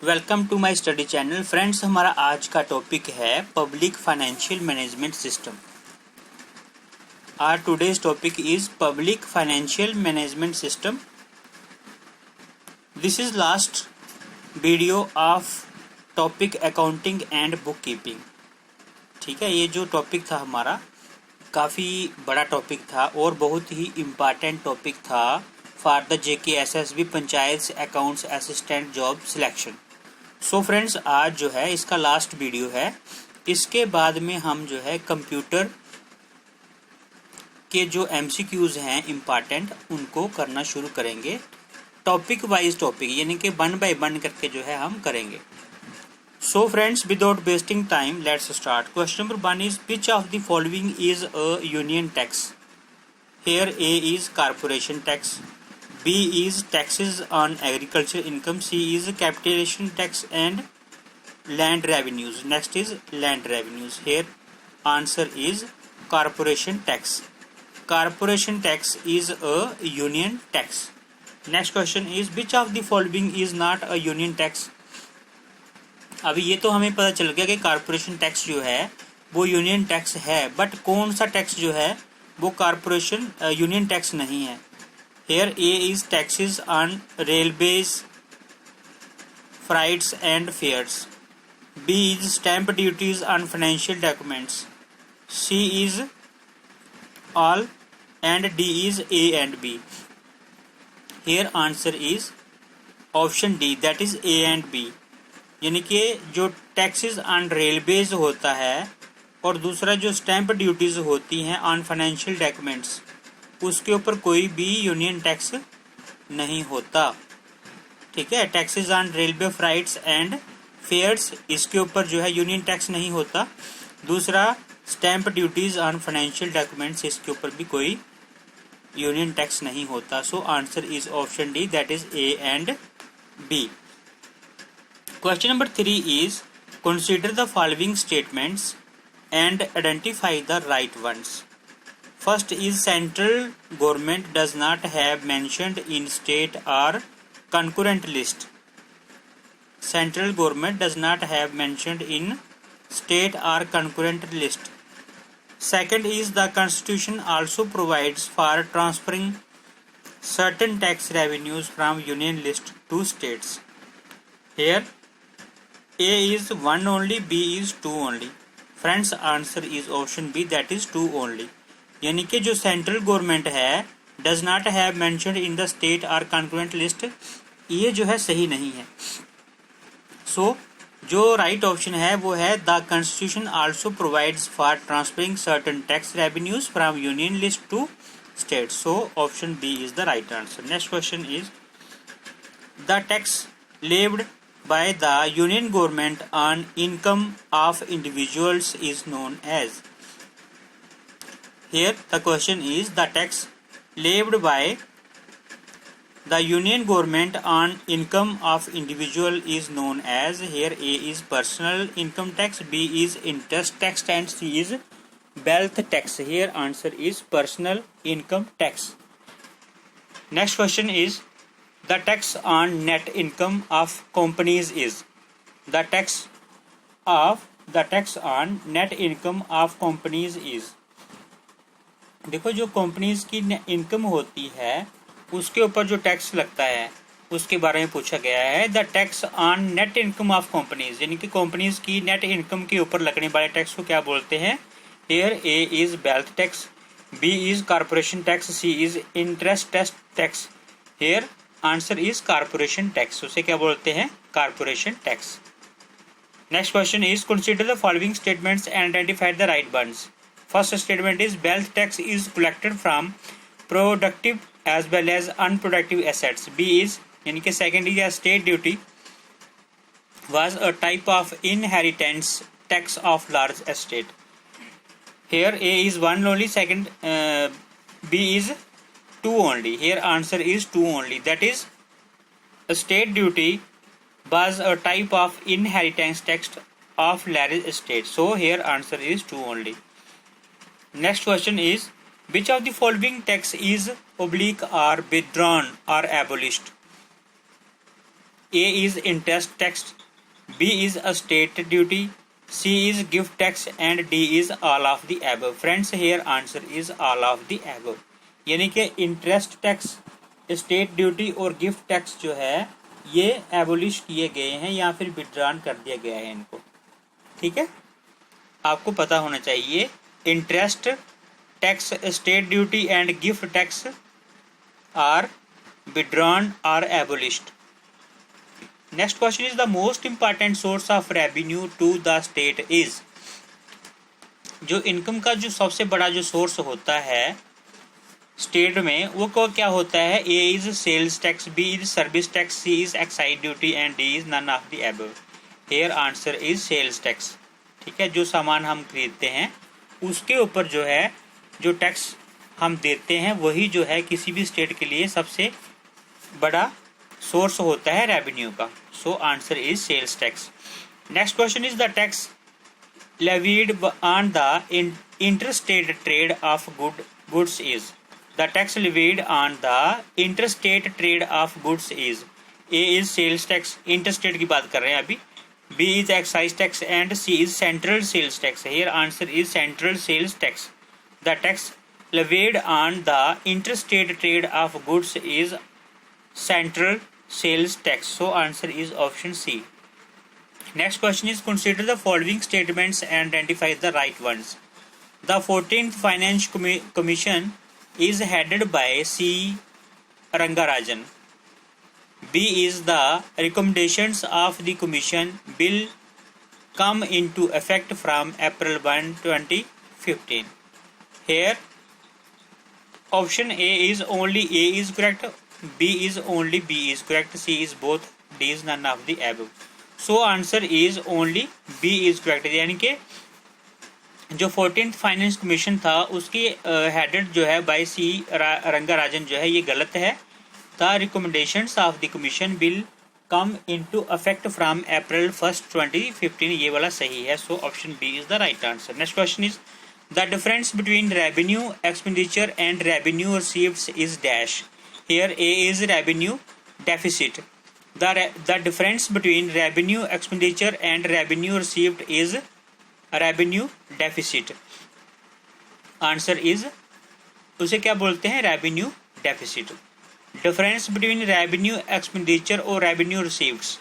Welcome to my study channel. Friends, हमारा आज का टॉपिक है public financial management system. Our today's topic is public financial management system. This is last video of topic accounting and book keeping. ठीक है, ये जो topic था हमारा काफ़ी बड़ा टॉपिक था और बहुत ही इम्पॉर्टेंट टॉपिक था for the JKSSB panchayat accounts assistant job selection. So friends, आज जो है इसका लास्ट वीडियो है। इसके बाद में हम जो है कंप्यूटर के जो MCQs हैं इम्पॉर्टेंट उनको करना शुरू करेंगे, टॉपिक वाइज टॉपिक, यानी कि वन बाय वन करके जो है हम करेंगे। So friends, without wasting time let's start. Question number 1 is which of the following is a union tax. Here A is corporation tax, B is taxes on agriculture income, C is capitalization tax and land revenues. Next is land revenues. Here answer is corporation tax. Corporation tax is a union tax. Next question is which of the following is not a union tax. अभी ये तो हमें पता चल गया कि corporation tax जो है वो यूनियन टैक्स है, बट कौन सा टैक्स जो है वो कॉर्पोरेशन यूनियन टैक्स नहीं है। Here A is taxes on railways, freights and fares, B is stamp duties on financial documents, C is all and D is A and B। Here answer is option D, that is A and B। यानी कि जो taxes on railways होता है और दूसरा जो stamp duties होती हैं ऑन फाइनेंशियल डॉक्यूमेंट्स, उसके ऊपर कोई भी यूनियन टैक्स नहीं होता। ठीक है, taxes on railway freights and fares, इसके ऊपर जो है यूनियन टैक्स नहीं होता। दूसरा stamp duties on financial documents, इसके ऊपर भी कोई यूनियन टैक्स नहीं होता। So answer is option D, that is A and B। Question number 3 is consider the following statements and identify the right ones. First is central government does not have mentioned in state or concurrent list. Central government does not have mentioned in state or concurrent list. Second is the constitution also provides for transferring certain tax revenues from union list to states. Here A is 1 only, B is 2 only. Friends, answer is option B, that is 2 only. यानी कि जो central government है does not have mentioned in the state or concurrent list, ये जो है सही नहीं है। So जो राइट ऑप्शन है वो है the constitution also provides for transferring certain tax revenues from union list to state. So option B is the right answer. Next question is the tax levied by the union government on income of individuals is known as. Here the question is the tax levied by the union government on income of individual is known as. Here A is personal income tax, B is interest tax and C is wealth tax. Here answer is personal income tax. Next question is the tax on net income of companies is. The tax on net income of companies is. देखो, जो companies की income होती है उसके ऊपर जो tax लगता है उसके बारे में पूछा गया है। The tax on net income of companies, यानी कि कंपनीज की नेट इनकम के ऊपर लगने वाले टैक्स को क्या बोलते हैं। Here A is wealth tax, B is corporation tax, C is interest tax. Here answer is corporation tax, उसे क्या बोलते हैं, corporation tax. Next question is consider the following statements and identify the right ones. First statement is wealth tax is collected from productive as well as unproductive assets. B is, यानी कि second is state duty was a type of inheritance tax of large estate. Here A is 1 only, second B is 2 only. Here answer is 2 only, that is a state duty was a type of inheritance tax of large estate. So here answer is 2 only. Next question is which of the following tax is oblique or withdrawn or abolished. A is interest tax, B is a state duty, C is gift tax and D is all of the above. Friends, here answer is all of the above. यानी कि interest tax, state duty और gift tax जो है ये abolish किए गए हैं या फिर विड्रॉन कर दिया गया है इनको। ठीक है, आपको पता होना चाहिए interest tax, state duty and gift tax are withdrawn or abolished. Next question is the most important source of revenue to the state is. जो इनकम का जो सबसे बड़ा जो सोर्स होता है स्टेट में वो को क्या होता है? A is sales tax, B is service tax, C is excise duty and D is none of the above. Here answer is sales tax. ठीक है, जो सामान हम खरीदते हैं उसके ऊपर जो है जो टैक्स हम देते हैं वही जो है किसी भी स्टेट के लिए सबसे बड़ा सोर्स होता है रेवेन्यू का। So answer is sales tax. Next question is the tax levied on the interstate trade of goods is. The tax levied on the interstate trade of goods is. A is sales tax, interstate की बात कर रहे हैं अभी, B is excise tax and C is central sales tax. Here answer is central sales tax. The tax levied on the interstate trade of goods is central sales tax. So answer is option C. Next question is consider the following statements and identify the right ones. The 14th Finance Commission is headed by C. Rangarajan. B is the recommendations of the commission will come into effect from April 1, 2015. Here option A is only A is correct, B is only B is correct, C is both, D is none of the above. So answer is only B is correct. यानी कि जो 14th finance commission था उसकी headed जो है bye सी रंगाराजन जो है ये गलत है। The recommendations of the commission will come into affect from April 1, 2015, ये वाला सही है। So option B is the right answer. Next question is the difference between revenue expenditure and revenue receipts is dash. Here A is revenue deficit. The difference between revenue expenditure and revenue received is revenue deficit. Answer is उसे क्या बोलते हैं? revenue deficit. Difference between revenue expenditure और revenue receipts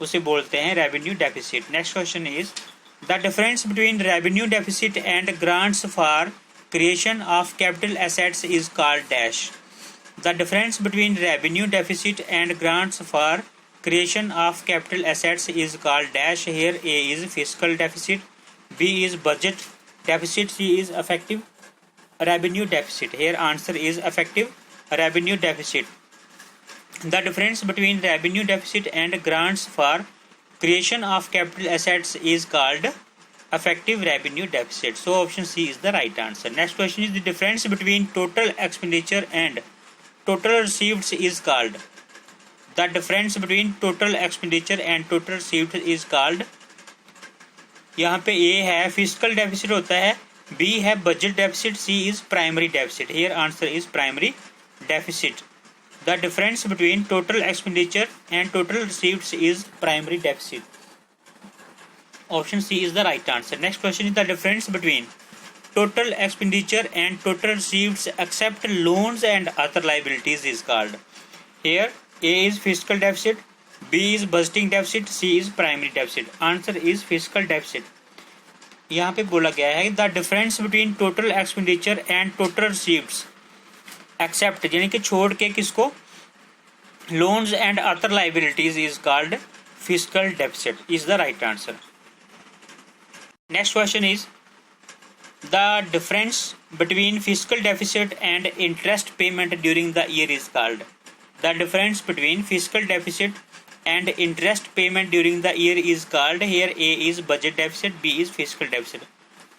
उसे बोलते हैं revenue deficit. Next question is the difference between revenue deficit and grants for creation of capital assets is called dash. The difference between revenue deficit and grants for creation of capital assets is called dash. Here A is fiscal deficit, B is budget deficit, C is effective revenue deficit. Here answer is effective revenue deficit. The difference between revenue deficit and grants for creation of capital assets is called effective revenue deficit. So option C is the right answer. Next question is the difference between total expenditure and total receipts is called. The difference between total expenditure and total receipts is called, यहाँ पे A है fiscal deficit होता है, B है budget deficit, C is primary deficit. Here answer is primary deficit. The difference between total expenditure and total receipts is primary deficit. Option C is the right answer. Next question is the difference between total expenditure and total receipts except loans and other liabilities is called. Here A is fiscal deficit, B is budgeting deficit, C is primary deficit. Answer is fiscal deficit. यहाँ पे बोला गया है the difference between total expenditure and total receipts except यानी कि छोड़ के किसको? Loans and other liabilities is called fiscal deficit is the right answer. Next question is the difference between fiscal deficit and interest payment during the year is called. The difference between fiscal deficit and interest payment during the year is called. Here A is budget deficit, B is fiscal deficit.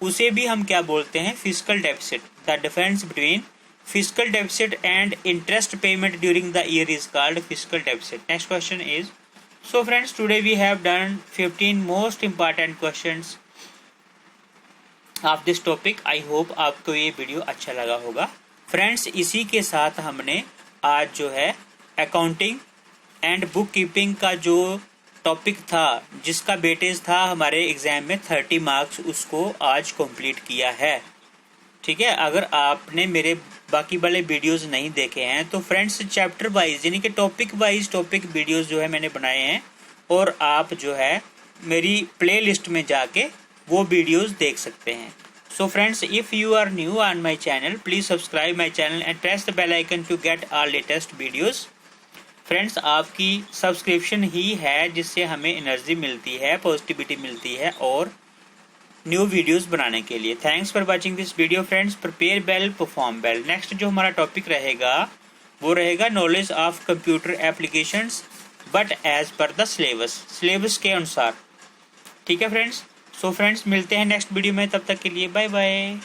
उसे भी हम क्या बोलते हैं? Fiscal deficit. The difference between fiscal deficit and interest payment during the year is called fiscal deficit. Next question is, so friends, today we have done 15 most important questions of this topic. I hope आपको ये video अच्छा लगा होगा. Friends, इसी के साथ हमने आज जो है अकाउंटिंग एंड बुक कीपिंग का जो टॉपिक था, जिसका वेटेज था हमारे एग्जाम में 30 मार्क्स, उसको आज कंप्लीट किया है। ठीक है, अगर आपने मेरे बाकी वाले वीडियोस नहीं देखे हैं तो फ्रेंड्स चैप्टर वाइज यानी कि टॉपिक वाइज टॉपिक वीडियोस जो है मैंने बनाए हैं, और आप जो है मेरी प्लेलिस्ट में जाके वो वीडियोस देख सकते हैं। So friends, if you are new on my channel, please subscribe my channel and press the bell icon to get our latest videos. Friends, आपकी सब्सक्रिप्शन ही है जिससे हमें एनर्जी मिलती है, पॉजिटिविटी मिलती है और न्यू वीडियोस बनाने के लिए। Thanks for watching this video friends. Prepare well, perform well. Next जो हमारा टॉपिक रहेगा वो रहेगा knowledge of computer applications but as per the syllabus के अनुसार। ठीक है फ्रेंड्स। सो फ्रेंड्स, मिलते हैं नेक्स्ट वीडियो में, तब तक के लिए बाय बाय।